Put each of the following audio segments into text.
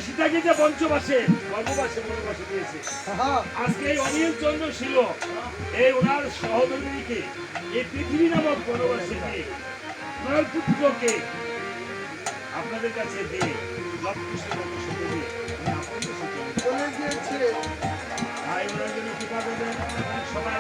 সীতাকে যে পঞ্চমাসে গর্ভবাসে বনবাসে দিয়েছে, আজকে এই অনিল চন্দ্র ছিল এই ওনার সহধর্মিনীকে এই পৃথিবী নামক বনবাসে দিয়ে ওনার পুত্রকে আপনাদের কাছে দিয়ে লবকুশের মতো সাথে দিয়ে চলে গিয়েছে। ভাই ওনার জন্য কৃপা করবেন সবাই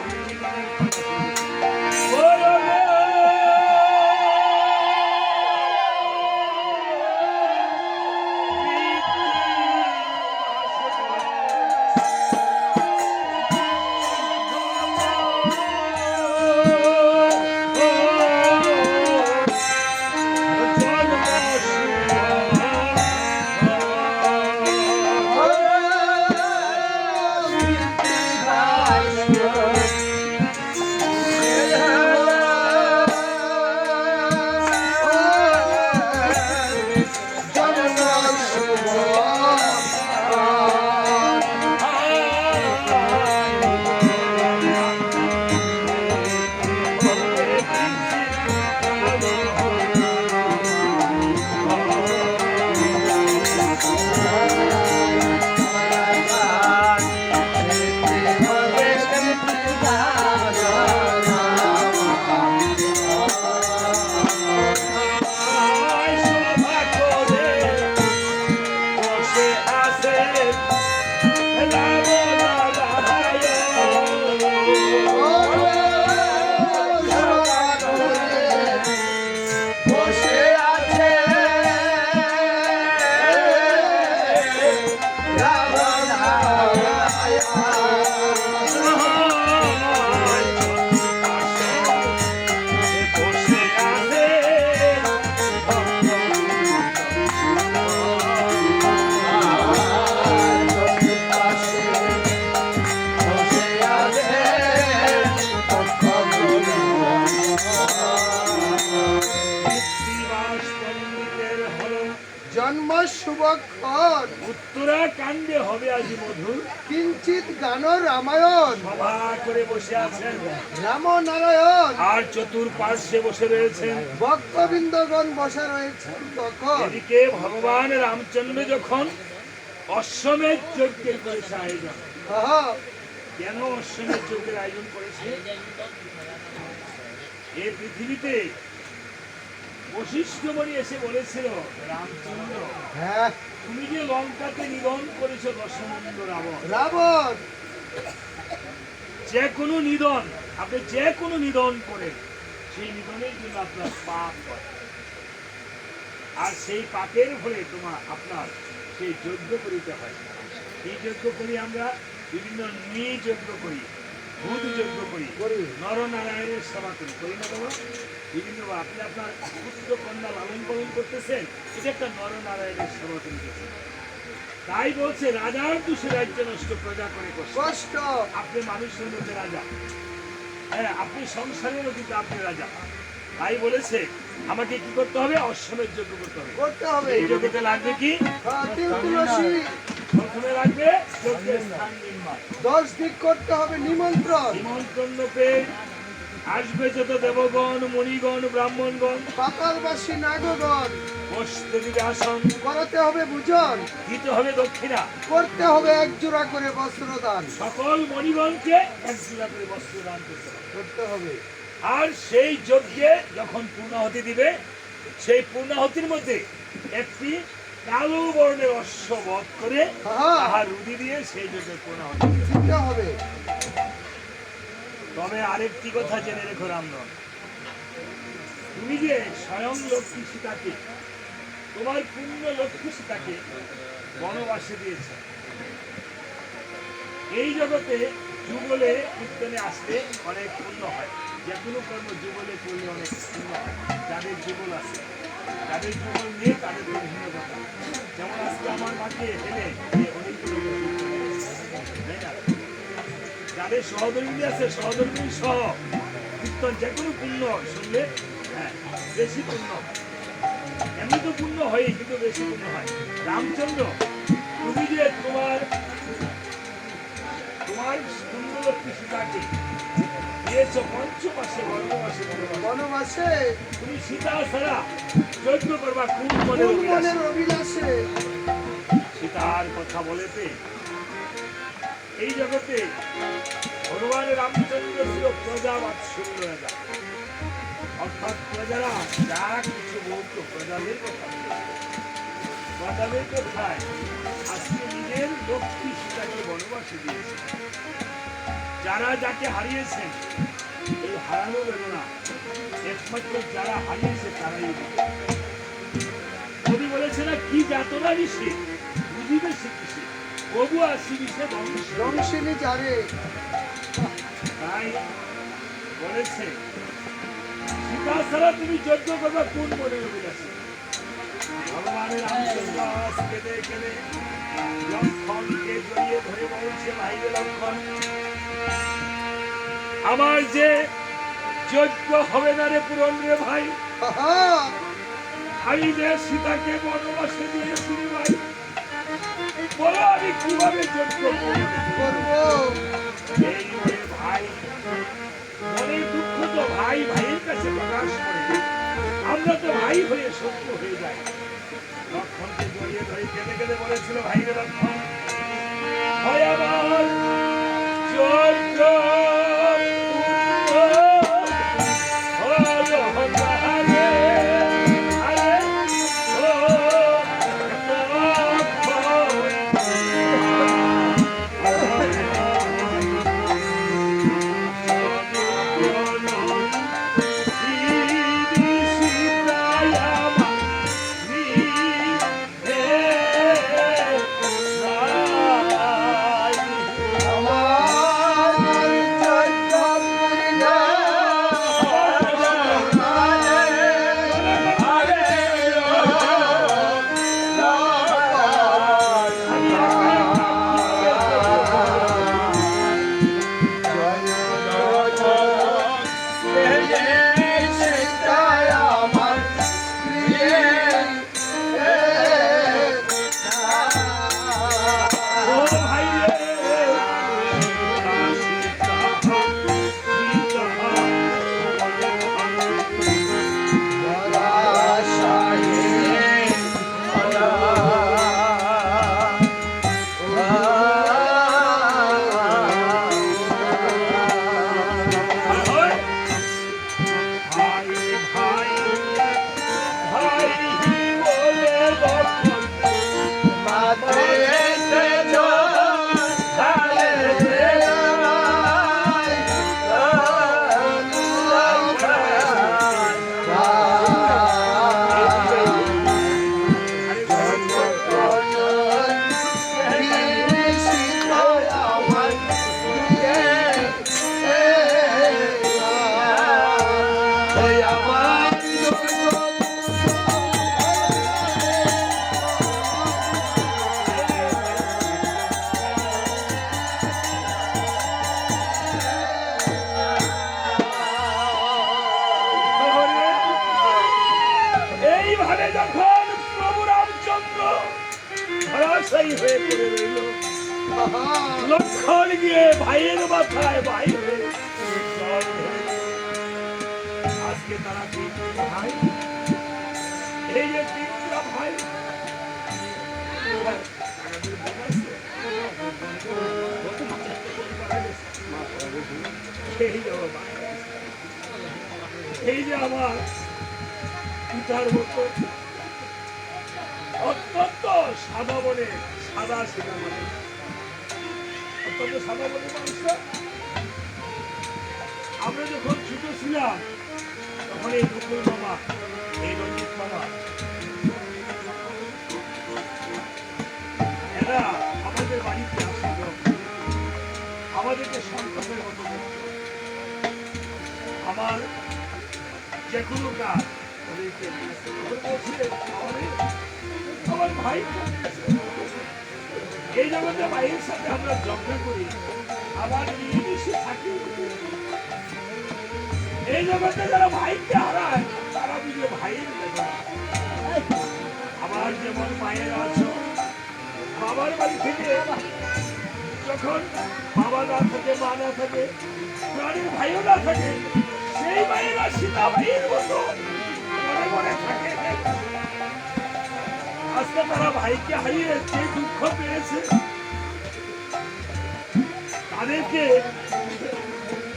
জন্ম শুভক্ষণ উত্তরাকাণ্ডে হবে আজ মধুর কিঞ্চিত গান রামায়ণ সভা করে বসে আছেন রাম নারায়ণ আর চতুর্পার্শ্বে বসে রয়েছেন ভক্তবৃন্দগণ বসে রয়েছেন। তখন এদিকে ভগবান রামচন্দ্র যখন অশ্বমেধ যজ্ঞের করেছে আয়োজন। কেন অশ্বমেধ যজ্ঞের আয়োজন করেছে? এই পৃথিবীতে বশিষ্ঠ মুনি এসে বলেছিল, রামচন্দ্র তুমি যে লঙ্কাতে নিধন করেছো দশমন্দ রাবণ, যে কোনো নিধন আপনি যে কোনো নিধন করেন সেই নিধনের জন্য আপনার পাপ হয়, আর সেই পাপের ফলে আপনার সেই যজ্ঞ করিতে হয়। এই যজ্ঞ করি আমরা বিভিন্ন যজ্ঞ করি, ভূত যজ্ঞ করি, নরনারায়ণের সেবা করি না বাবা? বিভিন্ন আপনি আপনার পুত্র কন্যা লালন পালন করতেছেন, এটা একটা নরনারায়ণের সেবা করিতেছেন। তাই বলছে রাজার দোষে রাজ্য নষ্ট, প্রজা করে কষ্ট। আপনি মানুষের মধ্যে রাজা, হ্যাঁ আপনি সংসারের অতীতে আপনি রাজা। তাই বলেছে আমাকে কি করতে হবে? অশ্বমেধ যজ্ঞ করতে হবে। এই যজ্ঞতে লাগবে কি? প্রথমে লাগবে যজ্ঞের স্থান নির্মাণ, 10 দিক করতে হবে নিমন্ত্রণ। নিমন্ত্রণ পেয়ে আসবে যত দেবগণ, মণিগণ, ব্রাহ্মণগণ, পাতালবাসী নাগগণ, বসতে দিবে আসন, করাতে হবে ভোজন, দিতে হবে দক্ষিণা, করতে হবে এক জোড়া করে বস্ত্র দান। সকল মণিগণকে এক জোড়া করে বস্ত্র দান করতে হবে। আর সেই যজ্ঞে যখন পূর্ণাহুতি দিবে, সেই পূর্ণাহুতির মধ্যে একটি কালো বর্ণের অশ্ব বধ করে তাহার রুদি দিয়ে সেই যজ্ঞের পূর্ণাহুতি দিতে হবে। তবে আরেকটি কথা জেনে রেখো রামনন, তুমি যে স্বয়ং লক্ষ্মী সীতাকে, তোমার পূর্ণ লক্ষ্মী সীতাকে বনবাসে দিয়েছ, এই জগতে যুগলে কীর্তনে আসলে অনেক পুণ্য হয়। যে কোনো কর্ম যুগলে করলে অনেক পুণ্য হয়। যাদের যুগল আছে, যাদের যুগল নেই তাদের কোনো ভিন্ন কথা। যেমন আজকে আমার মাকে হেলে অনেকগুলো তাই না, যাদের সহধর্মী আছে সহধর্মী সহ কীর্তন যে কোনো পুণ্য শুনলে হ্যাঁ বেশি পুণ্য হয়। এমনি তো পুণ্য হয় কিন্তু বেশি পুণ্য হয়। রামচন্দ্র তুমি যে তোমার সুন্দরী সীতাকে দিয়েছ পঞ্চমাসে বনবাসে, তুমি সীতা ছাড়া যজ্ঞ করবা কোন মনের অভিলাষে? সীতার কথা বলেতে এই জগতে ভগবান রামচন্দ্র ছিল প্রজাবাৎসল্য রাজা, অর্থাৎ প্রজারা যা কিছু বলতো প্রজাদের কথা প্রজাদের কথায় আজকে নিজের লক্ষ্মী সীতাকে বনবাসে দিয়েছে। যারা যাকে হারিয়েছেন এই হারানো বেদনা একমাত্র যারা হারিয়েছে তারাই বুঝে। কবি বলেছে না, কি যাতনা নিশে বুঝিবে শিখিছে প্রভু আসিবিছে রংশিনী যারে। তাই বলেছে, সীতা ছাড়া তুমি যজ্ঞ করবে কোন মনে অভিলাষে। ভগবানের রামচন্দ্র আজ কেঁদে কেঁদে লক্ষণকে জড়িয়ে ধরে বলছে, ভাইরে লক্ষণ, আমার যে যজ্ঞ হবে না রে পূরণ রে ভাই। আমি যে সীতাকে বনবাসে দিয়েছি রে ভাই, বলো আমি কিভাবে যজ্ঞ করবো। এই বলে ভাই মনের দুঃখ তো ভাই ভাইয়ের কাছে প্রকাশ করে, আমরা তো ভাই হয়ে সত্য হয়ে যাই। লক্ষণকে জড়িয়ে ধরে কেঁদে কেঁদে বলেছিল, ভাই রে লক্ষণ, হয় আমার যজ্ঞ লক্ষণ গিয়ে ভাইয়ের মাথায় ভাই আজকে তারা ভাই, এই যে তিনটা ভাই এই যে আমার পিতার মতো অত্যন্ত সাদা বনে সাদা সেনা মানে অত্যন্ত সাদা বনে মানুষরা। আমরা যখন ছোট ছিলাম তখন এই দুপুর মামা, এই রঞ্জিত মামা, এরা আমাদের বাড়িতে আসছিল, আমাদেরকে সন্তানের মতো করত। আমার যে কোনো কাজ ওদেরকে বলছিলেন, আমার ভাই এই জগতে ভাইয়ের সাথে আমরা যজ্ঞ করি, আবার মিলেমিশে থাকি। এই জগতে যারা ভাইকে হারায় তারা বুঝে ভাইয়ের বেদনা। আবার যেমন মায়ের আছো, বাবার বাড়ি থেকে যখন বাবা না থাকে, মা না থাকে, প্রাণীর ভাইও না থাকে, সেই মায়েরা সীতা ভাইয়ের মতো মনে মনে থাকে। আজকে তারা ভাইকে হারিয়ে যে দুঃখ পেয়েছে তাদেরকে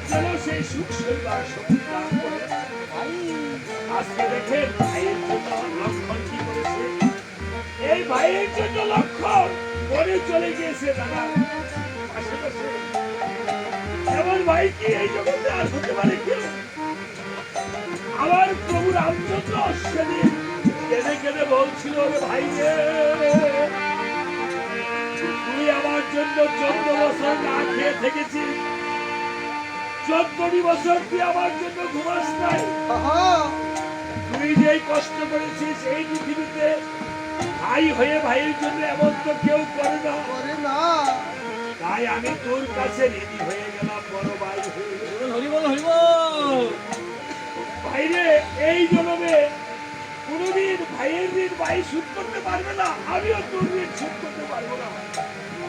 যেন সেই সুখ শৈবার শক্তি দান করে। আজকে দেখেন ভাইয়ের জন্য লক্ষণ কি করেছে, এই ভাইয়ের জন্য লক্ষণ করে চলে গিয়েছে দাদা আশেপাশে। এমন ভাই কি এই জগতে আর হতে পারে কেউ? আমার প্রভু রামচন্দ্র সেদিন কেঁদে কেঁদে বলছিল, রে ভাই রে, তুই আমার জন্য 14 বছর না খেয়ে থেকেছিস, 14 বছর তুই আমার জন্য ঘুমাস নাই, আহা, তুই যে কষ্ট করেছিস এই পৃথিবীতে, ভাই হয়ে ভাইয়ের জন্য এমন তো কেউ করে না। করে না। তাই আমি তোর কাছে ঋণী হয়ে গেলাম, বড় ভাই হয়ে। ভাইরে, এই জন্মে কোনদিন ভাইয়ের ঋণ ভাই শোধ করতে পারবে না, আমিও তোর ঋণ শোধ করতে পারবো না।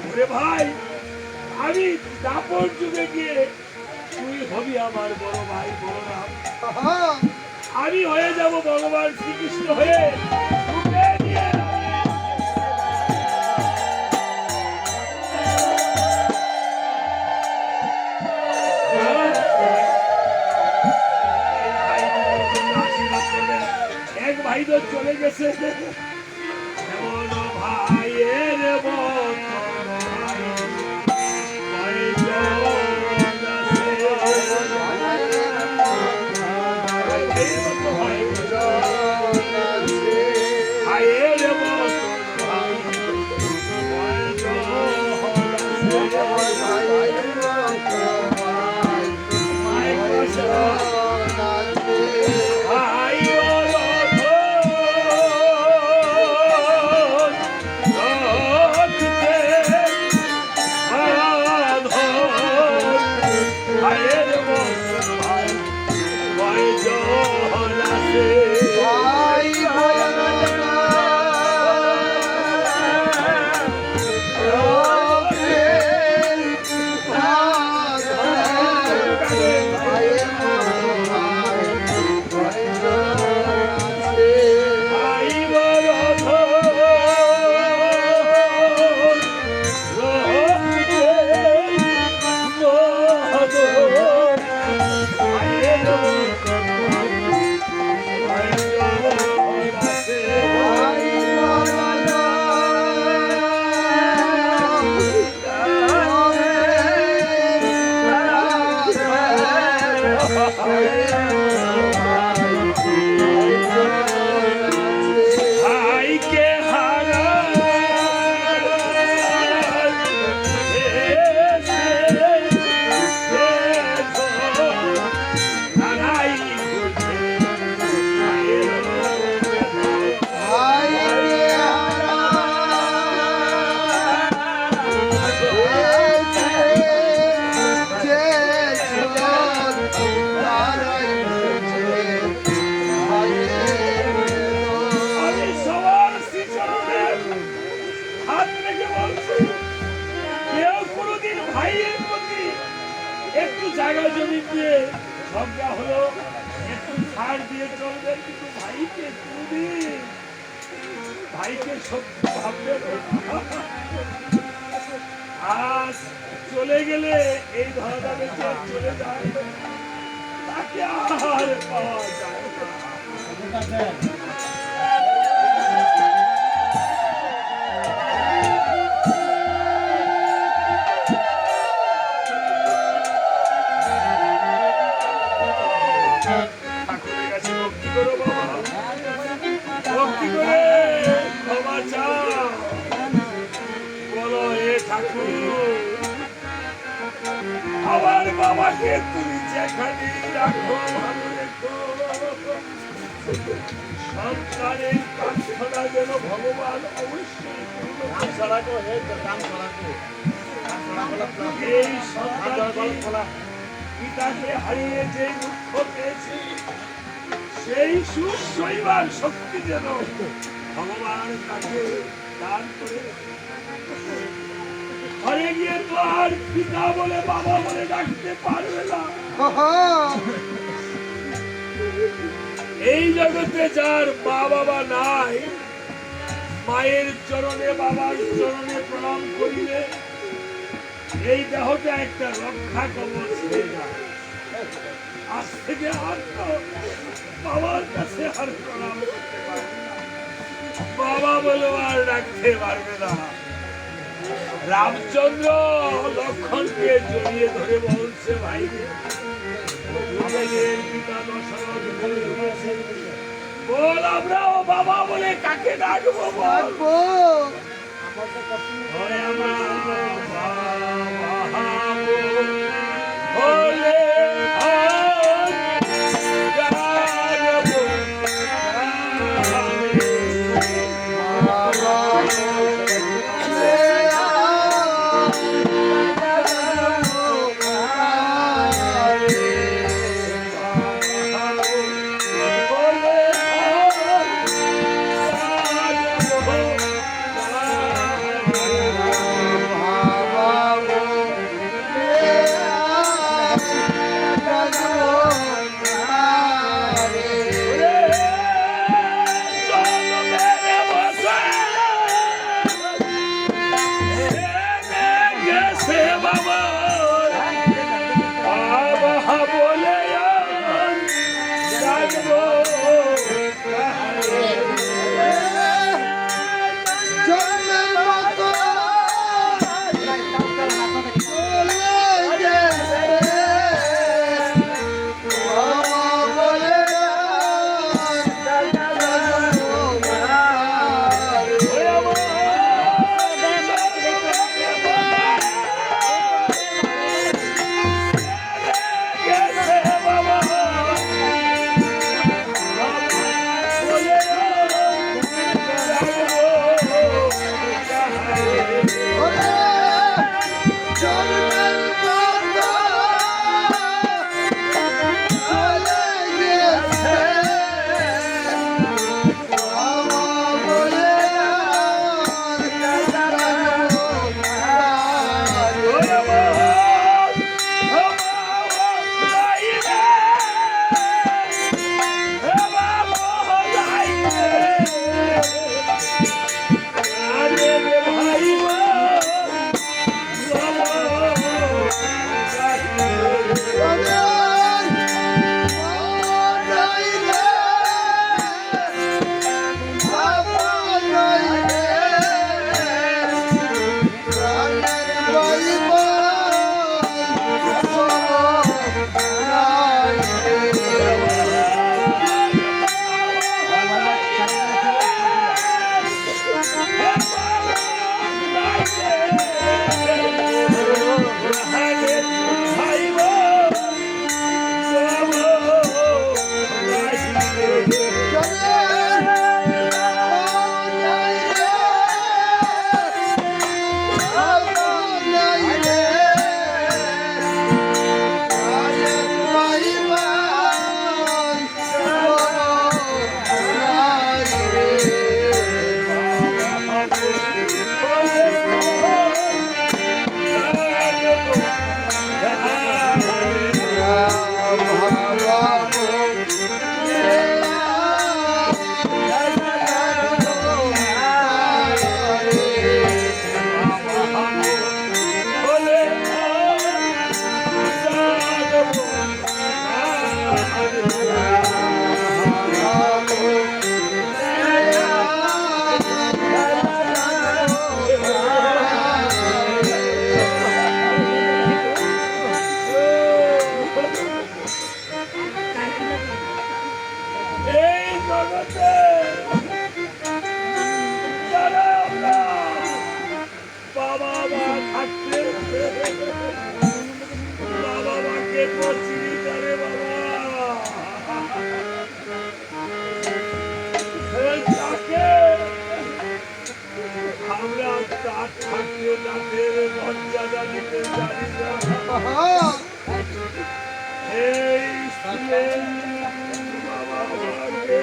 ওরে ভাই, আমি দাপর যুগে গিয়ে তুই হবি আমার বড় ভাই বলরাম, আহা, আমি হয়ে যাব ভগবান শ্রীকৃষ্ণ হয়ে তোকে নিয়ে। এক ভাই তো চলে গেছে, এমন ভাইয়ের মতো ভাই কয়জন আছে? ভাইয়ের মতো ভাই, ভাইয়ের মতো ভাই কয়জন আছে? মায়ের কাছে ভাই জায়গা জমি দিয়ে ঝগড়া হলো, একটু ছাড় দিয়ে চলবে, কিন্তু ভাইকে কোনদিন ভাইকে সত্যি ভাববে না। আজ চলে গেলে এই ধরাধামে যে চলে যায় তাকে আর পাওয়া যায় না। ঠাকুরের কাছে ভক্তি করো বাবা, ভক্তি করে ক্ষমা চাও, বলো হে ঠাকুর আমার বাবাকে তুমি যেখানে রাখো ভালো রেখো, সন্তানের প্রার্থনা যেন ভগবান অবশ্যই এই সন্তান পিতাকে হারিয়ে যে দুঃখ পেয়েছি সেই সুখ সইবার শক্তি যেন ভগবান তাকে দান করে। ঘরে গিয়ে তো আর পিতা বলে বাবা বলে ডাকতে পারবে না। এই জগতে যার মা বাবা নাই মায়ের চরণে বাবার চরণে প্রণাম করিলে এই দেহটা একটা রক্ষা কবচ হয়ে যায়। আজ থেকে আর তো বাবার কাছে আর প্রণাম করতে পারবে না, বাবা বলে আর রাখতে পারবে না। রামচন্দ্র লক্ষণকে জড়িয়ে ধরে বলছে, ভাই আমাদের পিতা দশরথ বলেছে, বল আমরাও বাবা বলে কাকে ডাকবো বল। ডাকবো ওরে আমরা বাবা বলে ডাকবো। জন্মের মতো চলে গেছে বাবা বলে জন্মের মতো চলে গেছে বাবা বলে এই জগতে যারা আমরা বাবা মা থাকতে বাবা মাকে পচিনি করে বাবা যাকে আমরা তার থাকতে তাদের মর্যাদা দিতে জানি না। এই স্কুলে বাবা মাকে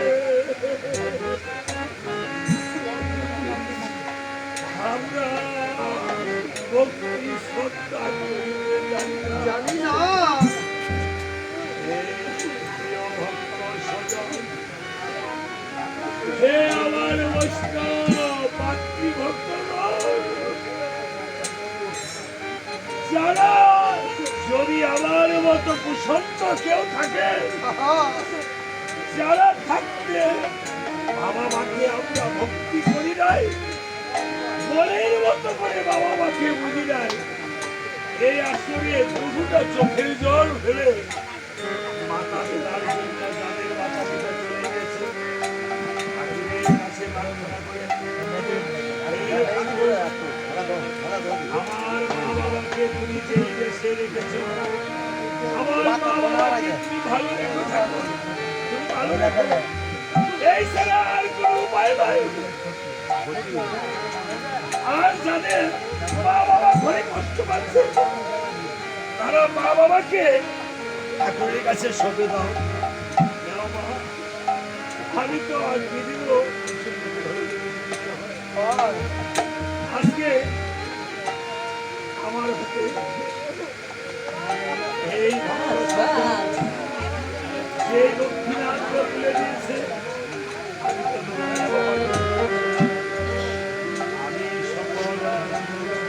আমরা ভক্তি শ্রদ্ধা করিতে জানি না। হে প্রিয় ভক্ত সজন, হে আমার বৈষ্ণব যারা যদি আমার মতো কুসন্ত কেউ থাকে, যারা থাকতে বাবা মাকে আমরা ভক্তি করি নাই, মনের মতো করে বাবা মাকে বুঝি নাই, এই আসরে বহুটা চোখের জল ফেলে মাতা পিতার জন্য যাদের মাতা পিতা চলে গেছে ঠাকুরের কাছে প্রার্থনা করে আমার মা বাবাকে তুমি যেই দেশে রেখেছো, আমার মা বাবাকে তুমি ভালো রেখো ঠাকুর, তুমি ভালো রেখো, এই ছাড়া আর কোনো উপায় নাই। আর যাদের মা বাবা ঘরে কষ্ট পাচ্ছে তারা মা বাবাকে ঠাকুরের কাছে সঁপে দাও। আমি তো আজ দিদিও আজকে আমার হাতে এই যে দক্ষিণান্ত তুলে দিয়েছে, আমি তো আমি সকল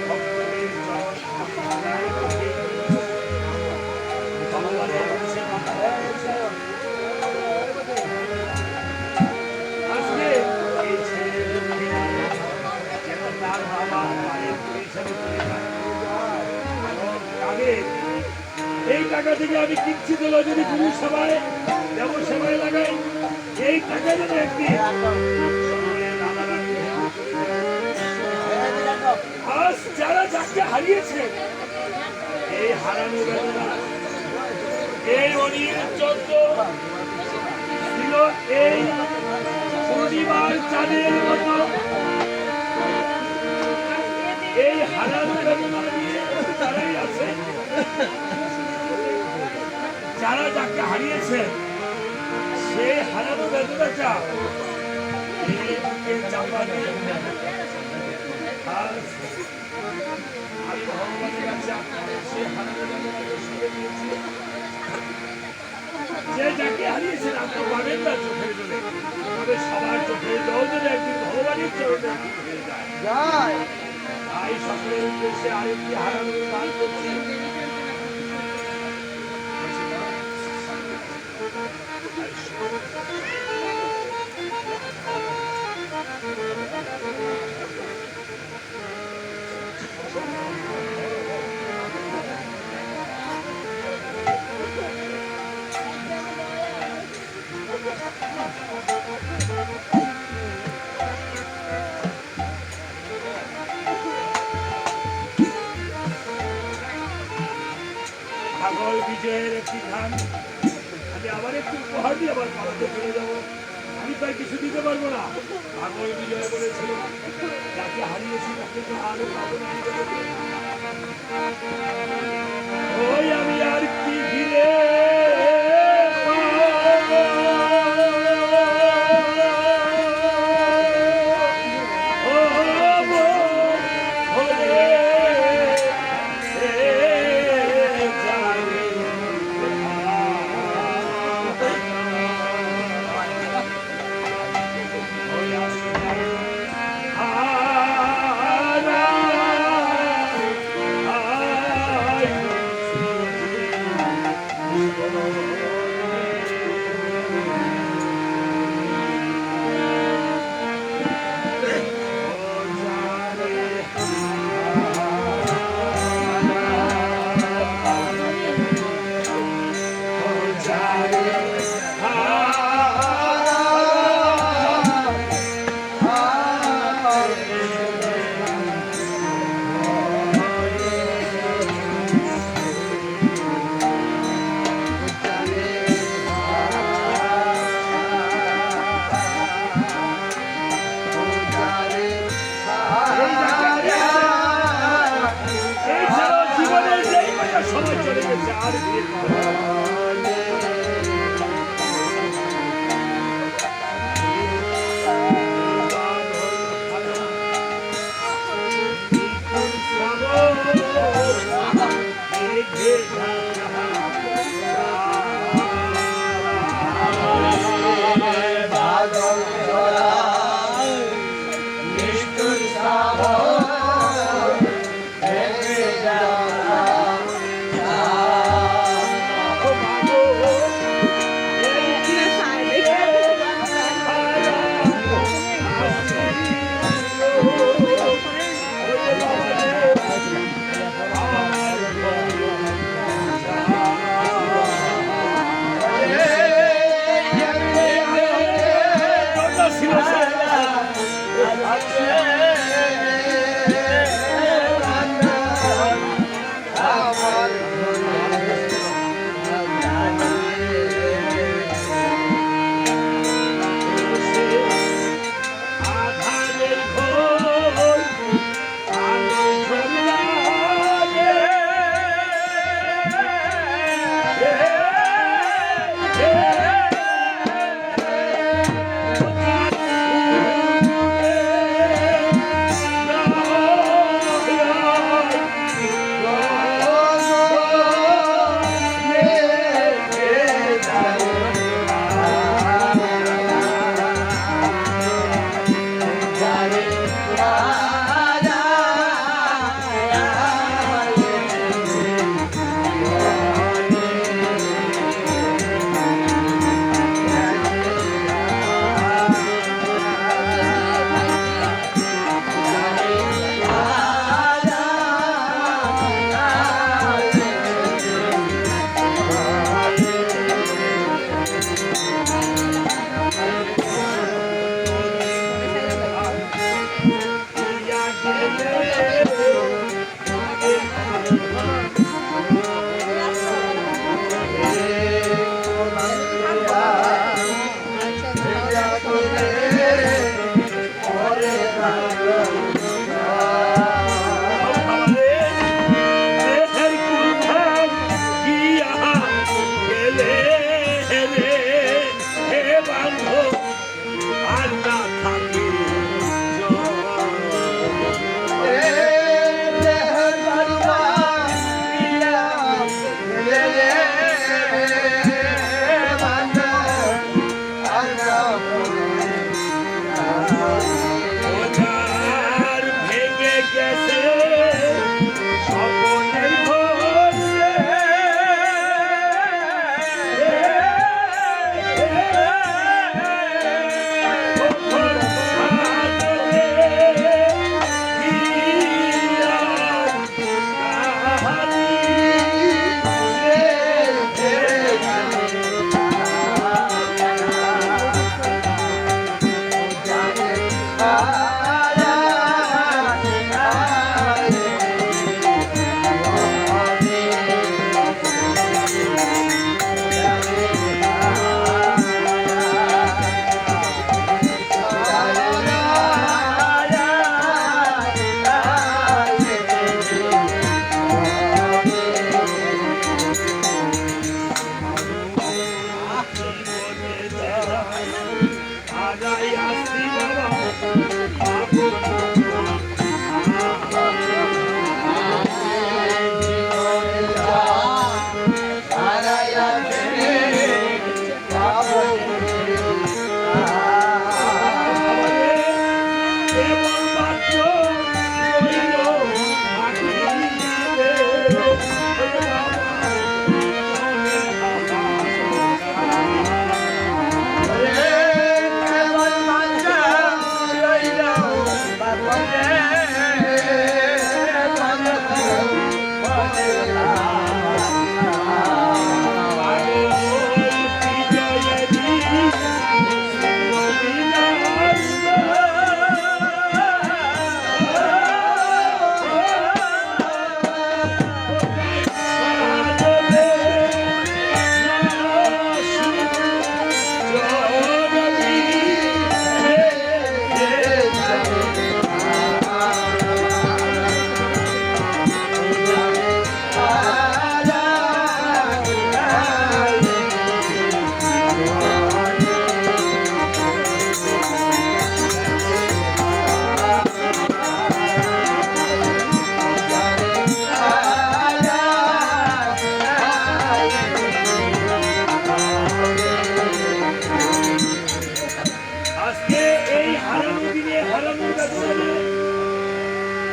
ভক্তদের ভগবানের কাছে আজকে এই ছেলে দক্ষিণা যেন তার বাবা মায়ের পরিষেবা করে আগে এই টাকা থেকে আমি কিচ্ছিত যদি গুরু সেবায় দেব সেবায় লাগাই, এই টাকা যেন একদিন আজ যারা যাকে হারিয়েছে এই হারানো বেদনা, এই অনিল চন্দ্র ছিল এই পূর্ণিমার চাঁদের মতো, এই হারানো বেদনা নিয়ে যারাই আছে, যারা যাকে হারিয়েছে সেই হারানো বেদনাটা এই বুকে চাপা দিয়ে আজ আমি ভগবানের কাছে আপনাদের সেই হারানো বেদনাকে শুনে দিয়েছি। যে যাকে হারিয়েছেন আপনি পাবেন না চোখের জলে, তবে সবার চোখের জল যদি একদিন ভগবানের চরণে হয়ে যায়। তাই সকলের উদ্দেশ্যে আরেকটি হারানোর গান করছি। পাগল বিজয়ের একটি গান আমি আবার একটু উপহার দিয়ে আবার পালাতে চলে যাবো, আমি তাই কিছু দিতে পারবো না। পাগল বিজয় বলেছিল যাকে হারিয়েছি তাকে তো আরো পাবো না, ওই আমি আর কি ঘিরে সময় চলে গেছে আর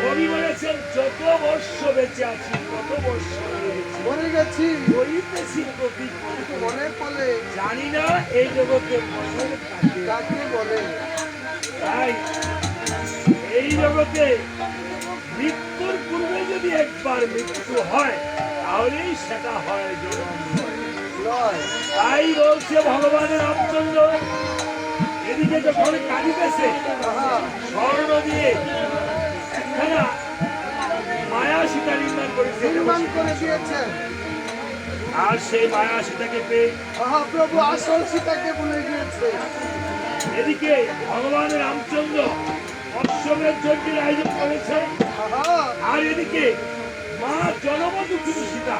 কবি বলেছেন যত বর্ষ বেঁচে আছি তত বর্ষ বেঁচে মরে গেছি করিতেছি প্রতি মনের ফলে জানি না এই জগতে মরণ কাকে কাকে বলে তাই এই জগতে মৃত্যুর পূর্বে যদি একবার মৃত্যু হয় তাহলেই সেটা হয় জন্ম নয় তাই বলছে ভগবানের রামচন্দ্র এদিকে যখন কাঁদিতেছে আহা স্বর্ণ দিয়ে একখানা মায়া সীতা নির্মাণ করেছে নির্মাণ করে দিয়েছেন আর সেই মায়া সীতাকে পেয়ে আহা প্রভু আসল সীতাকে ভুলে গিয়েছে এদিকে ভগবানের রামচন্দ্র অশ্বমের যজ্ঞের আয়োজন করেছে আহা আর এদিকে মা জনমদুখিনী সীতা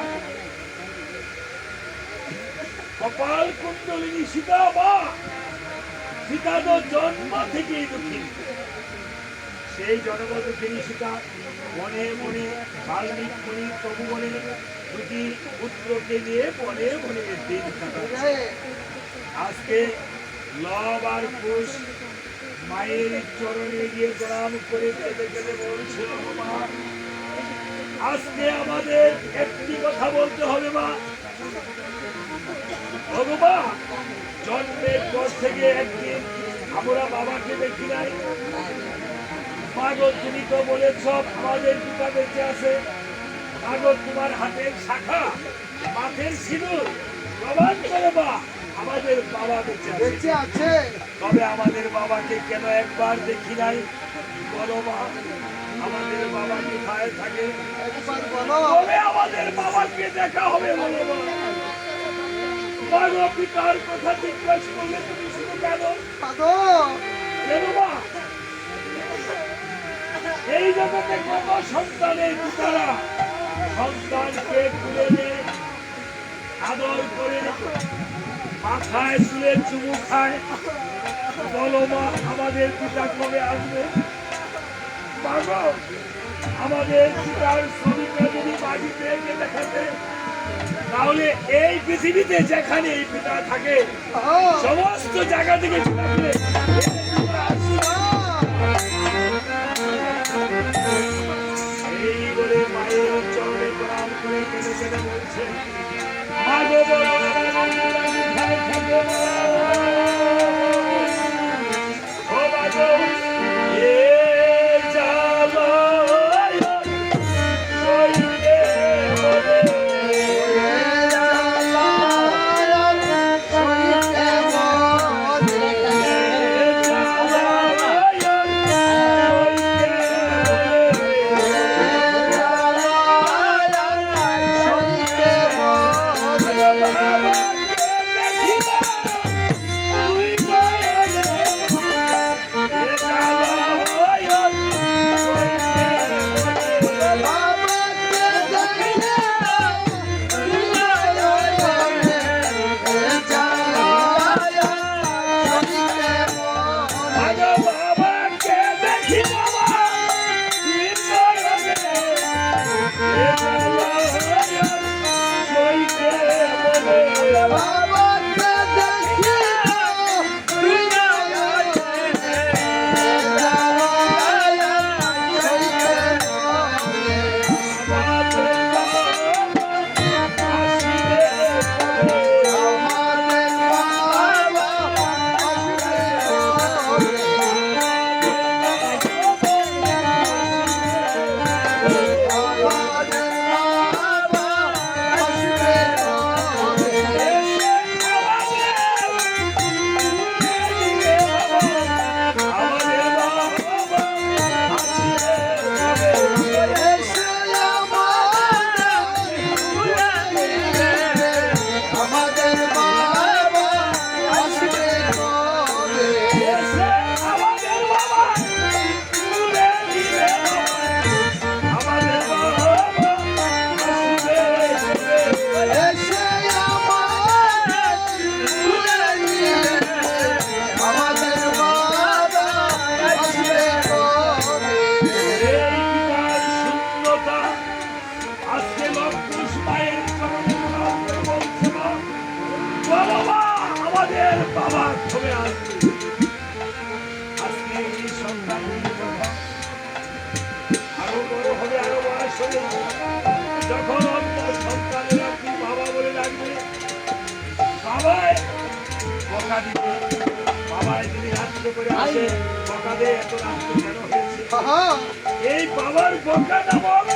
কপাল কুণ্ডলিনী সীতা মা সীতা তো জন্ম থেকেই দুঃখিনী সেই জনমদুখিনী সীতা মনে মনে বাল্মীক মুনি তপবনে দুটি পুত্রকে নিয়ে মনে মনে দিন কাটাচ্ছে রে, আজকে লব আর কুশ মায়ের চরণে গিয়ে প্রণাম করে কেঁদে কেঁদে বলছে "ও মা, আজকে আমাদের একটি কথা বলতে হবে মা ভগবান জন্মের পর থেকে একদিন আমরা বাবাকে দেখি নাই মাগো তুমি তো বলেছ আমাদের পিতা বেঁচে আছে মাগো তোমার হাতের শাখা মাথের সিঁদুর প্রমাণ করে মা আমাদের বাবা বেঁচে আছে বেঁচে আছে তবে আমাদের বাবাকে কেন একবার দেখি নাই বলো মা আমাদের বাবা কোথায় থাকে একবার বলো তবে আমাদের বাবাকে দেখা হবে বলো মা মাগো পিতার কথা জিজ্ঞাসা করলে তুমি শুধু কেন কাঁদো কেন মা এই জগতে কত সন্তানের পিতারা সন্তানকে তুলে নিয়ে আদর করে মাথায় তুলে চুমু খায় বলো মা আমাদের পিতা কবে আসবে মাগো আমাদের পিতার ছবিটা যদি বাড়িতে এনে দেখাতে তাহলে এই পৃথিবীতে যেখানে এই পিতা থাকে আহা সমস্ত জায়গা থেকে ছুটালে এই বলে মায়ের চরণে প্রণাম করে কেঁদে কেঁদে বলছে মাগো বলো কোথায় থাকে মা? ও মাগো, এ জ্বালায় সইতে বলে। আমাদের বাবা কবে আসবে আজকে এই সন্তানগুলি আরো বড় হবে আরো বয়স হবে যখন অন্য সন্তানের বাবায় বকা দিবে, বাবায় যদি রাত্রে করে আসে বকা দেয়, এত রাত্রে কেন হয়েছে? আহা, এই বাবার বকা নামক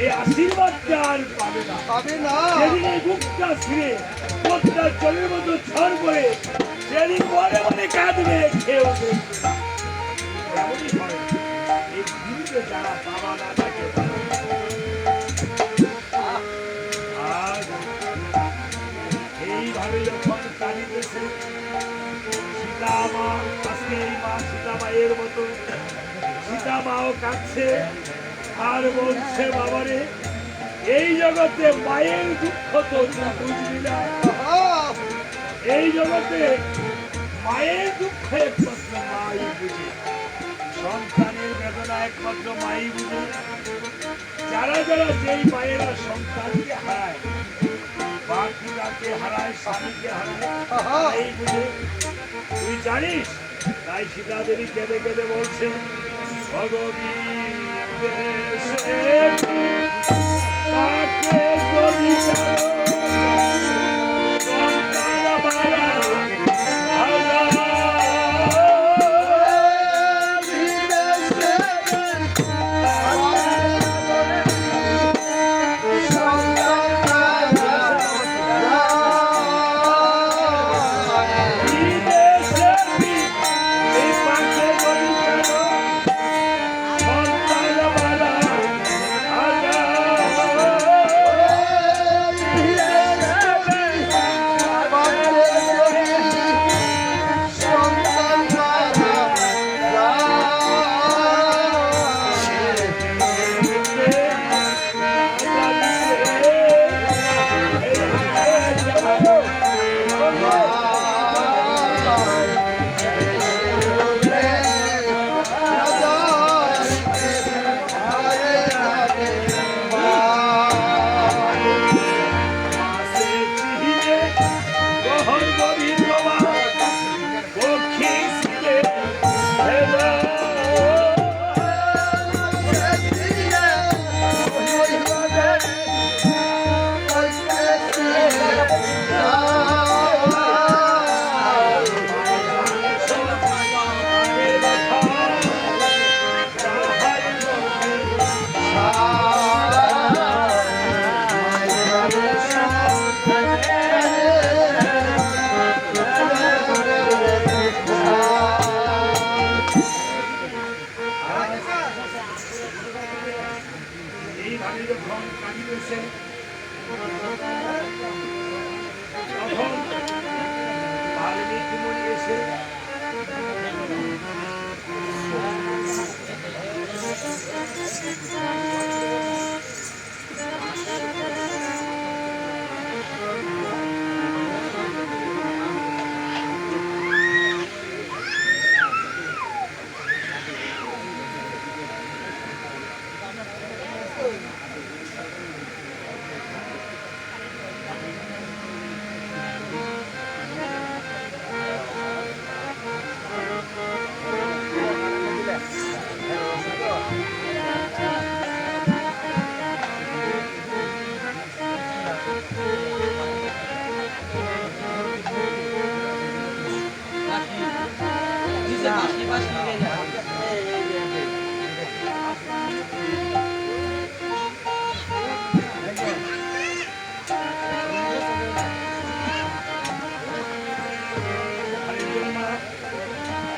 এই আশীর্বাদটা আর পাবে না। পাবে না। যেদিন এই বুকটা ছিঁড়ে পথটা জলের মতো ঝড় করে সেদিন মনে মনে কাঁদবে, কেউ দেখবে না। এমনই হয় এই পৃথিবীতে যারা বাবা না থাকে আর এইভাবে যখন কাঁদিতেছে সীতা মা, আজকে এই মা সীতা মায়ের মতো সীতা মাও কাঁদছে আর বলছে, বাবারে এই জগতে মায়ের দুঃখ তো তুই বুঝবি না। আহা, এই জগতে মায়ের দুঃখ একমাত্র মাই বুঝে, সন্তানের বেদনা একমাত্র মাই বুঝে। যারা যারা যেই মায়েরা সন্তানকে হারায়, বা পিতাকে হারায়, স্বামীকে হারায়, আহা। এই বুঝে। তুই জানিস, তাই সীতা দেবী কেঁদে কেঁদে বলছে, তাকে যদি এইভাবে যখন কাঁদিতেছে তখন বাল্মীকি মুনি এসে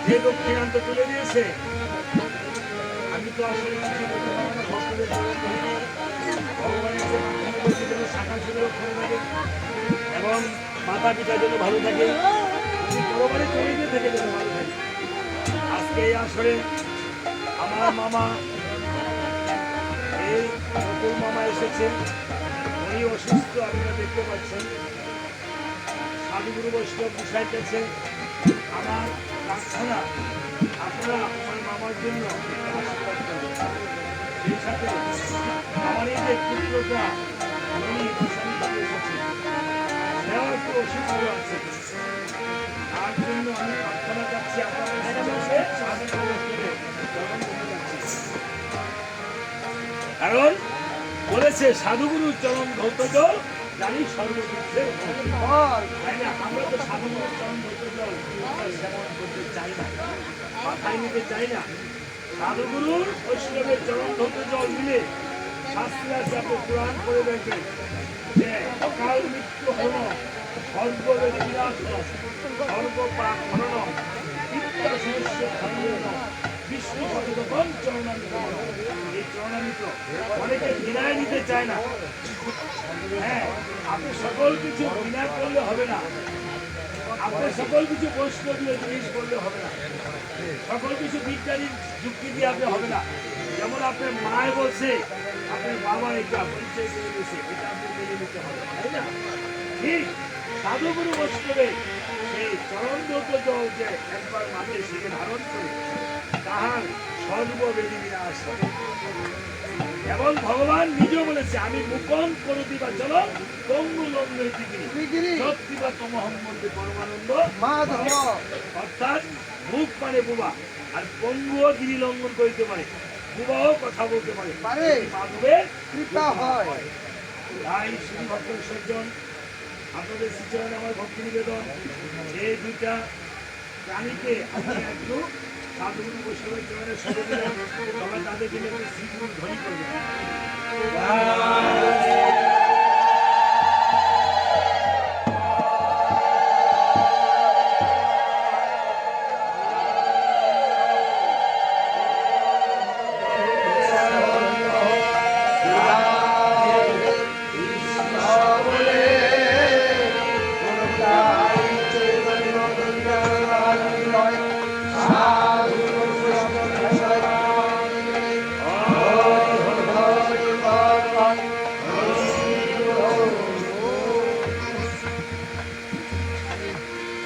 যে দক্ষিণান্ত তুলে দিয়েছে, আমি তো আসলে কিছু বলতে পারবো না। ভক্তদের ভগবানের যে মাধ্যমে বলছে যেন শাখা সুন্দর ভালো থাকে এবং মাতা পিতা যেন ভালো থাকে, পরবারে চলে গিয়ে থেকে যেন ভালো থাকে। আজকে এই আসরে আমার মামা, এই নতুন মামা এসেছে, উনি অসুস্থ, আপনারা দেখতে পাচ্ছেন। সাধুগুরু বৈষ্ণব বিষয়তেছে। আমার প্রার্থনা আপনারা আমার মামার জন্য আশীর্বাদ করবেন। সেই সাথে আমার এই যে পুত্রটা উনি গোস্বামী থেকে এসেছে, সেও একটু অসুস্থ আছে, তার জন্য আমি প্রার্থনা চাচ্ছি আপনারা কারণ বলেছে সাধুগুরু চরণ ধৌত জল জানি সর্বতীর্থের ফল। ফল। তাই না? আমরা তো সাধারণ চরণ ধরতে জল সেবন করতে চাই না, মাথায় নিতে চাই না। সাধুগুরুর বৈষ্ণবের চরণ ধরতে জল দিলে শাস্ত্রে আছে, আপনি পুরাণ করে দেখবেন যে অকাল মৃত্যু হরণ, সর্ববেদী বিনাশ, সর্বপাপ হরণ, বিদ্যা সমস্যা খণ্ডন, বিষ্ণু সচেতন চরণামৃত। এই চরণামৃত অনেকে ঘৃণায় নিতে চায় না। হ্যাঁ, আপনি সকল কিছু ঘৃণা করলে হবে না, আপনি সকল কিছু বৈষ্ণবীয় জিনিস করলে হবে না, সকল কিছু বিজ্ঞানিক যুক্তি দিয়ে আপনি হবে না। যেমন আপনার মায় বলছে, আপনার বাবা এটা পরিচয় করে দিয়েছে, এটা আপনি মেনে নিতে হবে, তাই না? ঠিক সাধুগুরু বৈষ্ণবে সেই চরণ দ্রব্য জল যে একবার মাঝে সেকে ধারণ করে তাহার সর্ববেদী বিনাশ হবে। এবং ভগবান নিজেও বলেছে, আমি মুকন করতি বা চল পঙ্গু লঙ্ঘে বিগিরি সত্যি বা তমহম মধ্যে পরমানন্দ মাধব। অর্থাৎ মুখ মানে বুবা, আর পঙ্গুও গিরি লঙ্ঘন করিতে পারে, বুবাও কথা বলতে পারে, পারে। মাধবের কৃপা হয়। তাই শ্রী ভক্ত সজ্জন আপনাদের শ্রীচরণে আমার ভক্তি নিবেদন, এই দুইটা প্রাণীকে আপনি একটু সাধুগুরু বৈষ্ণবের চরণে সরে দিলেন, সবাই তাদেরকে নিয়ে একটু শ্রীগুরু ধ্বনি করবেন।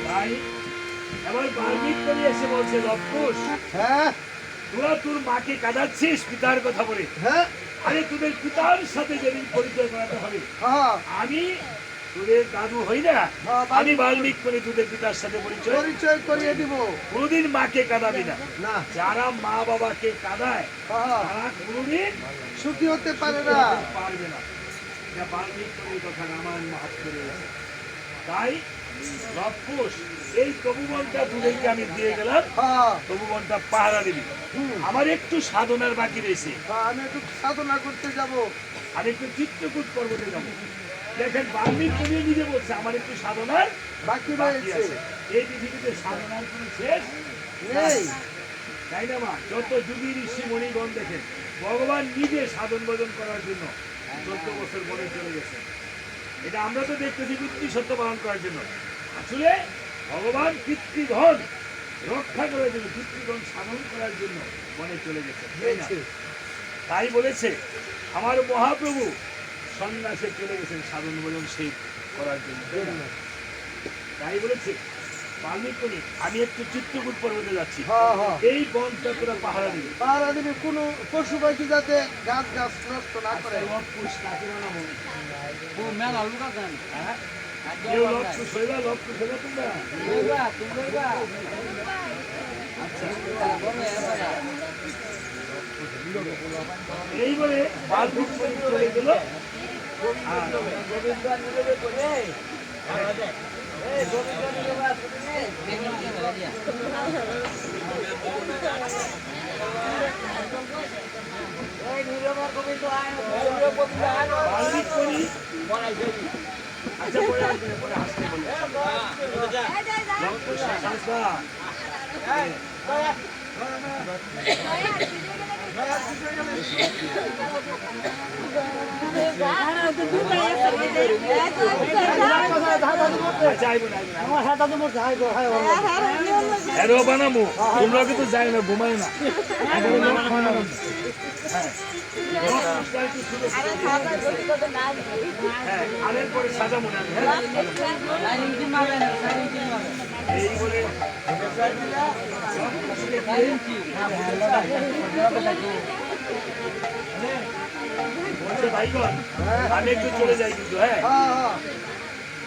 তাই এবার বাল্মিক করে এসে বলছে, লবকুশ, হ্যাঁ তোরা তোর মাকে কাঁদাচ্ছিস পিতার কথা বলে। হ্যাঁ আরে তোদের পিতার সাথে যেদিন পরিচয় করাতে হবে, হ্যাঁ আমি তোদের দাদু হই না, হ্যাঁ, আমি বাল্মিক করে তোদের পিতার সাথে পরিচয়। পরিচয় করিয়ে দিব। কোনোদিন মাকে কাঁদাবি না। না যারা মা বাবাকে কাঁদায় হ্যাঁ, তারা কোনোদিন সুখী হতে পারে সুখী না। হতে পারবে না। এটা বাল্মিক করে এই কথা রামায়ণ মাহাত্ম্যে রয়েছে। তাই লবকুশ, এই তবুবনটা তোদেরকে আমি দিয়ে গেলাম, হ্যাঁ তবুবনটা পাহারা দিবি। হুম, আমার একটু সাধনার বাকি রয়েছে, হ্যাঁ, আমি একটু সাধনা করতে যাব। আমি একটু চিত্রকূট পর্বতে যাবো। দেখেন বাল্মিক কবি নিজে বলছে, আমার একটু সাধনার বাকি বাকি রয়েছে আছে। এই পৃথিবীতে সাধনার কোনো শেষ নেই। তাই না মা? যত যুগী ঋষি মণিগণ দেখেন, ভগবান নিজে সাধন ভজন করার জন্য 14 বছর বনে চলে গেছেন। এটা আমরা তো দেখতেছি পিতৃ সত্য পালন করার জন্য, আসলে ভগবান পিতৃধন রক্ষা করার জন্য, পিতৃধন সাধন করার জন্য বনে চলে গেছেন, তাই না? তাই বলেছে আমার মহাপ্রভু সন্ন্যাসে চলে গেছেন সাধন ভজন সেই করার জন্য, তাই না? তাই বলেছে বাল্মিক মুনি, আমি একটু চিত্রকূট পর্বতে যাচ্ছি, হ্যাঁ হ্যাঁ, এই বনটা তোরা পাহারা দিবি। পাহারা দিবি, কোনো পশু পাখি যাতে গাছ গাছ নষ্ট না করে। লবকুশ কাকে বানাবো? মেলা লুকা দেন হ্যাঁ? কেউ লবকুশ হইবা, লবকুশ হইবা তোমরা? আচ্ছা, এই বলে বাল্মিক মুনি চলে গেল। আর বাল্মিক মুনি, আচ্ছা পরে আসবে, পরে আসতে বলে লবকুশ আসবা। আচ্ছা আইবো না, আইবো না। এরও বানাবো, তোমরা কিন্তু যাই না, ঘুমাই না। হ্যাঁ, লবকুশটা একটু ছোটো ছোটো দিয়ে, হ্যাঁ, আনের পরে সাজা মনে হবে, হ্যাঁ? এই বলে লবকুশকে দিয়ে বলছে, ভাইগণ আমি একটু চলে যাই কিন্তু, হ্যাঁ? হ্যাঁ হ্যাঁ,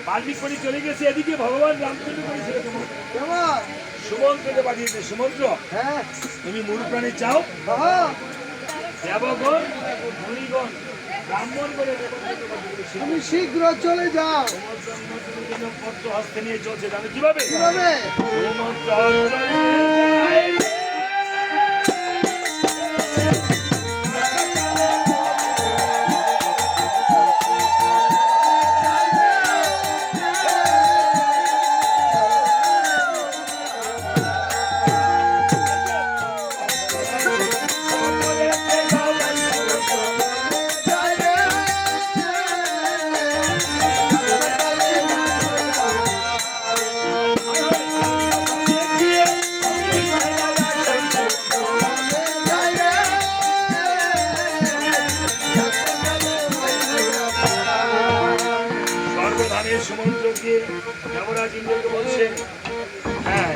বাল্মিক মুনি চলে গেছে, এদিকে ভগবান রামচন্দ্র করেছিল কেমন? সুমন্ত্রকে পাঠিয়েছে, সুমন্ত্র হ্যাঁ তুমি মূল প্রাণী চাও, হ্যাঁ, দেবগণ মুনিগণ ব্রাহ্মণ বলে নিমন্ত্রণ করতে বলেছি। তুমি শীঘ্র চলে যাও। তোমার জন্য তুমি যেন পত্র হস্তে নিয়ে চলছে, জানো কিভাবে? কিভাবে? নিমন্ত্রণ চলছে। সর্বধানের সমুদ্রকে দেবরাজ ইন্দ্রকে বলছেন, হ্যাঁ,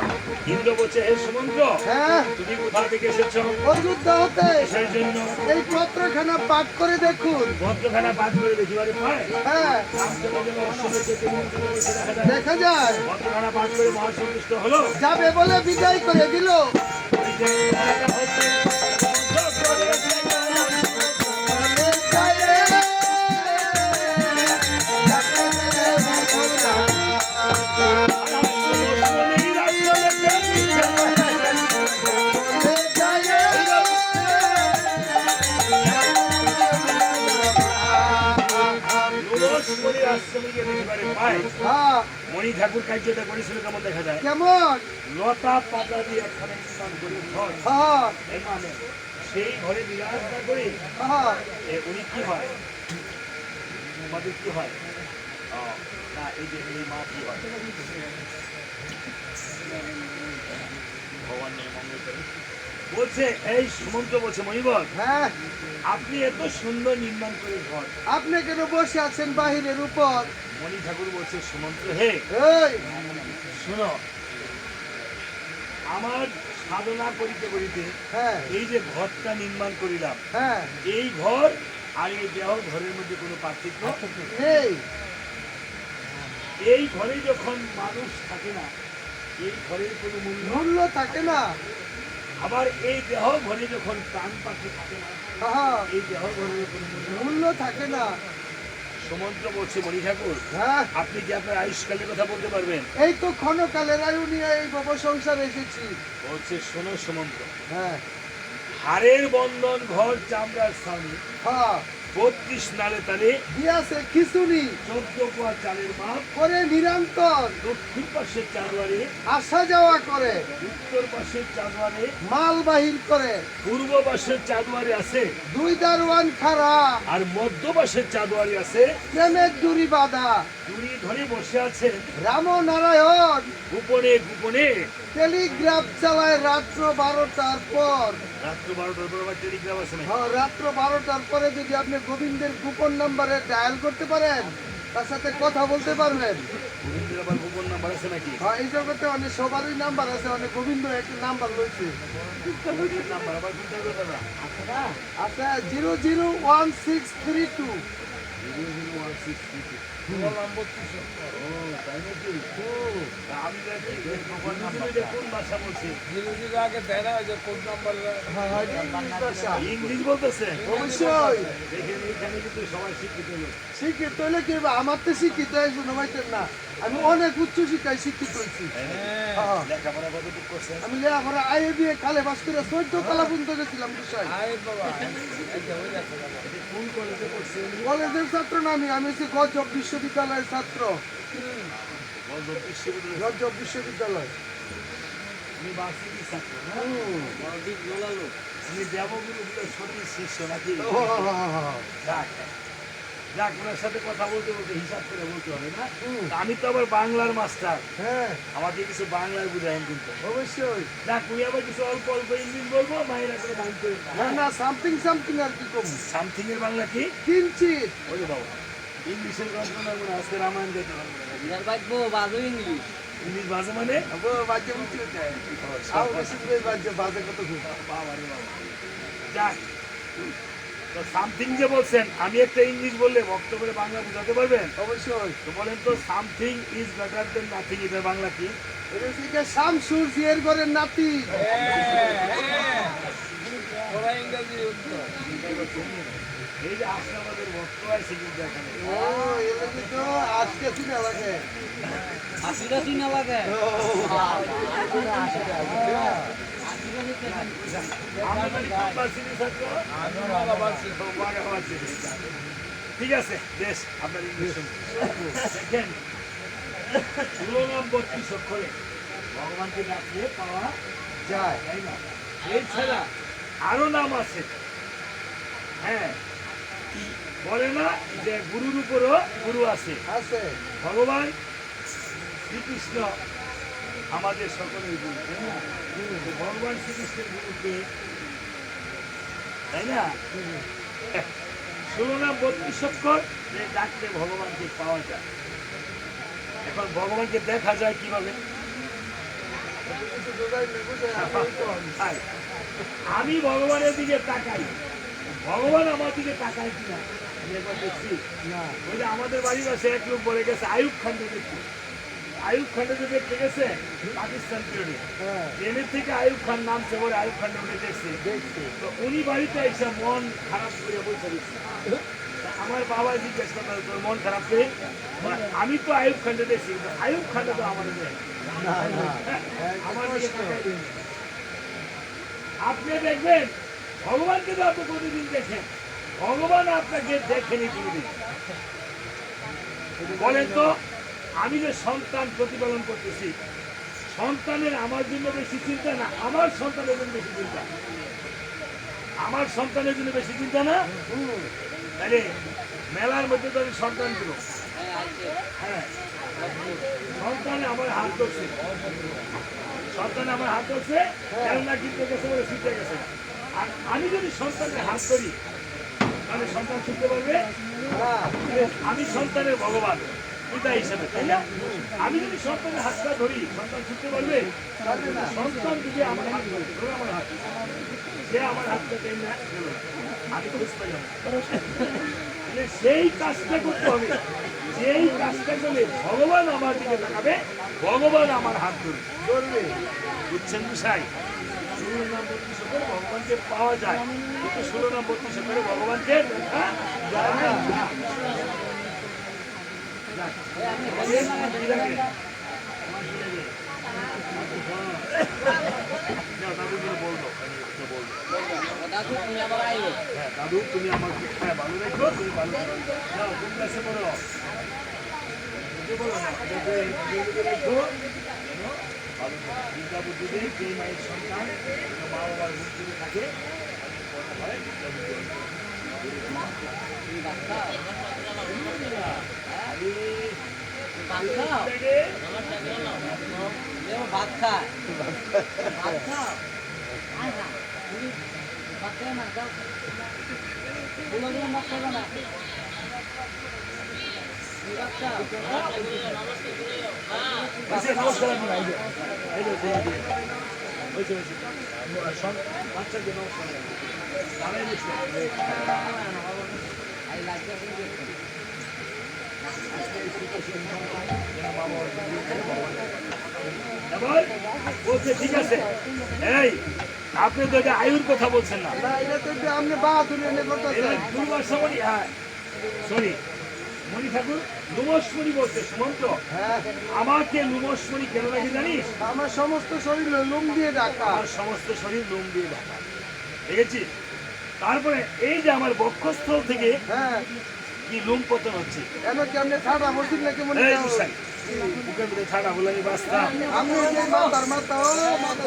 ইন্দ্র বলছে, হে সমুদ্র, হ্যাঁ, তুমি কোথা থেকে এসেছো? অযোধ্যা হতে সেই জন্য এই পত্রখানা পাঠ করে দেখুন। ভদ্রখানা পাঠ করে দেখিবারে পায়। হ্যাঁ, রামচন্দ্র যেন অশ্বমেধ যেতে নিমন্ত্রণ করেছে, দেখা যায়। দেখা যায়। ভদ্রখানা পাঠ করে মহাসন্তুষ্ট হলো। যাবে বলে বিদায় করে দিল। ওই যে রাজা হচ্ছে, আশ্রমে গিয়ে দেখিবারে পায়। হ্যাঁ, মণি ঠাকুর কার্যটা করেছিল কেমন দেখা যায়? কেমন? লতা পাতা দিয়ে একখানে নির্মাণ করে ঘর, হ্যাঁ, এর মানে সেই ঘরে বিরাজ না করে হ্যাঁ, উনি কি হয়, আমাদের কি হয়? না, এই যে এই মা কি হয়? ভগবান নিয়ে মঙ্গল করে। বলছে, এই সুমন্ত্র বলছে, মণিবর, হ্যাঁ, আপনি এত সুন্দর নির্মাণ করে ঘর, আপনি কেন বসে আছেন বাহিরের উপর? মণি ঠাকুর বলছে, সুমন্ত্র হে, এই, শুনো, আমার সাধনা করিতে করিতে হ্যাঁ, এই যে ঘরটা নির্মাণ করিলাম, হ্যাঁ, এই ঘর আর এই দেহ ঘরের মধ্যে কোনো পার্থক্য এই, এই ঘরে যখন মানুষ থাকে না, এই ঘরের কোনো মূল্য, মূল্য থাকে না। আবার এই দেহ ঘরে যখন প্রাণ পাখি থাকে না, হ্যাঁ, এই দেহ ঘরের কোনো মূল্য। মূল্য থাকে না। সমন্ত্র বলছে, মণি ঠাকুর, হ্যাঁ, আপনি কি আপনার আয়ুষ্কালের কথা বলতে পারবেন? এই তো ক্ষণকালের আয়ু নিয়ে এই ভব সংসারে এসেছি। বলছে, শোনো সমন্ত্র, হ্যাঁ, হাড়ের বন্ধন ঘর চামড়ার স্বামী, হ্যাঁ, 32 নালে তারে, দিয়াছে খিচুড়ি 14 কোয়া চালের মাপ, করে নিরন্তর দক্ষিণ পাশের চাঁদোয়ারে, আসা যাওয়া করে, উত্তর পাশের চাঁদোয়ারে, মাল বাহির করে, পূর্ব পাশের চাঁদোয়ারে আছে, দুই দারোয়ান খাড়া, আর মধ্য পাশের চাঁদোয়ারে আছে, প্রেমের দড়ি বাঁধা, দড়ি ধরে বসে আছেন রামনারায়ণ গোপনে গোপনে। টেলিগ্রাফ চালায় রাত্র 12টার পর। রাত্র 12টার পর আবার টেলিগ্রাম আছে না? হ্যাঁ, রাত্র 12টার পরে যদি আপনি গোবিন্দের গোপন নাম্বারে ডায়াল করতে পারেন, তার সাথে কথা বলতে পারবেন। গোবিন্দের আবার গোপন নাম্বার আছে নাকি? হ্যাঁ, এই জগতে অনেক সবারই নাম্বার আছে, অনেক গোবিন্দ একটা নাম্বার রয়েছে। গোবিন্দের নাম্বার আবার কোনটা কথা না? আচ্ছা, 001632। 00163 ও, তাই নাকি? তা আমি দেখি গোপন নাম্বার কোন ভাষা বলছে? হ্যাঁ, হ্যাঁ, ইংলিশ ভাষা। ইংলিশ বলতেছে? অবশ্যই দেখেন এখানে কিন্তু সবাই শিক্ষিত লোক। শিক্ষিত হলে কি হবে? আমার তো শিক্ষিত হয়েছে নবাইতেন না, আমি অনেক উচ্চ শিক্ষায় শিক্ষিত হয়েছি। হ্যাঁ, লেখাপড়া কতটুকু করছেন? আমি লেখাপড়া আইএ বিএ কালে পাস করে 14 কালা পর্যন্ত গেছিলাম বিষয়। কোন কলেজে করছেন? কলেজের ছাত্র না, আমি হচ্ছে গজব বিশ্ববিদ্যালয়ের ছাত্র। গজব বিশ্ববিদ্যালয়। গজব বিশ্ববিদ্যালয়। আপনি বার্ষিকী ছাত্র না? হুম। আপনি দেবগুরু সতীর শিষ্য নাকি? ও, যাক, যাক, ওনার সাথে কথা বলতে বলতে হিসাব করে বলতে হবে না? হুম। তা আমি তো আবার বাংলার মাস্টার, হ্যাঁ, আমাকে কিছু বাংলায় বুঝায়েন কিন্তু। অবশ্যই। যাক, উনি আবার কিছু অল্প অল্প ইংলিশ বলবো, মায়েরা করে দান করে না না, সামথিং সামথিং আর কি কম। সামথিং এর বাংলা কি? কিঞ্চিত। ওরে বাবা, ইংলিশের রচনা করে আজকে রামায়ণ দেখতে পারবো না। ইয়ার বাইবো বাজু ইংলিশ ইংলিশ বাজে মানে? আবো বাজে উঠতে যায়। আও বেশি করে বাজে বাজে কত খুব। বাবা রে বাবা। যাক, তো সামথিং যে বলছেন, আমি একটা ইংলিশ বললে ভক্ত করে বাংলা বুঝাতে পারবেন? অবশ্যই। তো বলেন তো, something is better then nothing, এটা বাংলা কি? এটা হচ্ছে শামসুর জিয়ার ঘরের নাতি। এই যে আসলে আমাদের ভক্ত আছে কিন্তু এখানে ও এলাকি তো আজকে চিনা লাগে আশিটা চিনা লাগে আমরা মানে কোনটা চিনি থাকতো? ঠিক আছে বেশ আপনার ইংলিশ দেখেন 32 অক্ষরে ভগবানকে ডাকলে পাওয়া যায় তাই না এছাড়া আরো নাম আছে হ্যাঁ বলে না যে গুরুর উপরও গুরু আছে আছে ভগবান শ্রীকৃষ্ণ আমাদের সকলের গুরু তাই না তো ভগবান শ্রীকৃষ্ণের গুরুকে তাই না 16 নাম 32 অক্ষর যে ডাকলে ভগবানকে পাওয়া যায় এখন ভগবানকে দেখা যায় কিভাবে কিছু বোঝাই না বুঝে আমি তো তাই, আমি ভগবানের দিকে তাকাই ভগবান আমার দিকে তাকায় কিনা আমি একবার দেখছি না ওই যে আমাদের বাড়ির পাশে এক লোক বলে গেছে আয়ুব খানকে দেখছি আয়ুব খানকে যে দেখতে গেছে পাকিস্তান পিরিয়ডে হ্যাঁ ট্রেনের থেকে আয়ুব খান নামছে বলে আয়ুব খান উঠে দেখছে দেখছি তো উনি বাড়িতে এসে মন খারাপ করে বসে দিচ্ছে আমার বাবা জিজ্ঞেস করতে তোর মন খারাপ করে বলে, আমি তো আয়ুব খানকে দেখছি কিন্তু আয়ুব খানটা তো আমাদের দেয় না না আমার দিকে তাকায় দিন। আপনি দেখবেন ভগবানকে তো আপনি প্রতিদিন দেখেন ভগবান আপনাকে দেখেনি কোনোদিন বলেন তো আমি যে সন্তান প্রতিপালন করতেছি সন্তানের আমার জন্য বেশি চিন্তা না আমার সন্তানের জন্য বেশি চিন্তা আমার সন্তানের জন্য বেশি চিন্তা না তাহলে মেলার মধ্যে তো আমি সন্তান দিল হ্যাঁ সন্তানে আমার হাত ধরছে সন্তানে আমার হাত ধরছে কেননা কিনতে গেছে বলে শিখতে গেছে না। আর আমি যদি সন্তানের হাত ধরি তাহলে সন্তান শিখতে পারবে না আমি সন্তানের ভগবান পিতা হিসেবে তাই না আমি যদি সন্তানের হাতটা ধরি সন্তান শিখতে পারবে পারবে না সন্তান যদি আমার হাত ধরে ধরে আমার হাত সে আমার হাতটা টেনে গেল আমি খুঁজ পেলাম তাহলে সেই কাজটা করতে হবে যেই কাজটা করলে ভগবান আমার দিকে তাকাবে ভগবান আমার হাত ধরবে করবে বুঝছেন বিষয় 16 নাম 32 করে ভগবানকে পাওয়া যায় কিন্তু 16 নাম 32 করে ভগবানকে দেখা যায় না দাদু তুমি আবার আইও দাদু তুমি আমাকে ভালো রেখো তুমি ভালো রেখো যাও কোন ক্লাসে পড়ো বলো না রেখো বিদ্যা বুদ্ধিতে যে মায়ের সন্তান মা বাবার বুদ্ধিতে থাকে তুমি ভাত খাও আরে ভাত খাও এও ভাত খায় ভাত খাও আয় না তুমি ভাত খাও না যাও বলো বলো ভাত খাবে না তুমি ভাত খাও নমস্কার এই যে হয়েছে বাচ্চাকে নমস্কার দাঁড়াই বসে আই লাগবে এবার বলছে ঠিক আছে এই আপনি তো এটা আয়ুর কথা বলছেন না না এটা তো একটু আপনি বাহাদুরি এনে করতেছেন এবার দুর্বাসামণি হ্যাঁ সরি মণি ঠাকুর নুমস্মণি বলছে সুমন্ত হ্যাঁ আমাকে নুমস্মণি কেন লাগে জানিস আমার সমস্ত শরীর লোম দিয়ে ঢাকা আমার সমস্ত শরীর লোম দিয়ে ঢাকা দেখেছি তারপরে এই যে আমার বক্ষস্থল থেকে হ্যাঁ কি লোম পতন হচ্ছে কেন কি আপনি ঠাডা বসিন নাকি মনে এই হয়? বিষয় বুকের মধ্যে ছাড়া বলে আমি বাঁচতাম আমি এই যে মাথার মাথা ও মাথা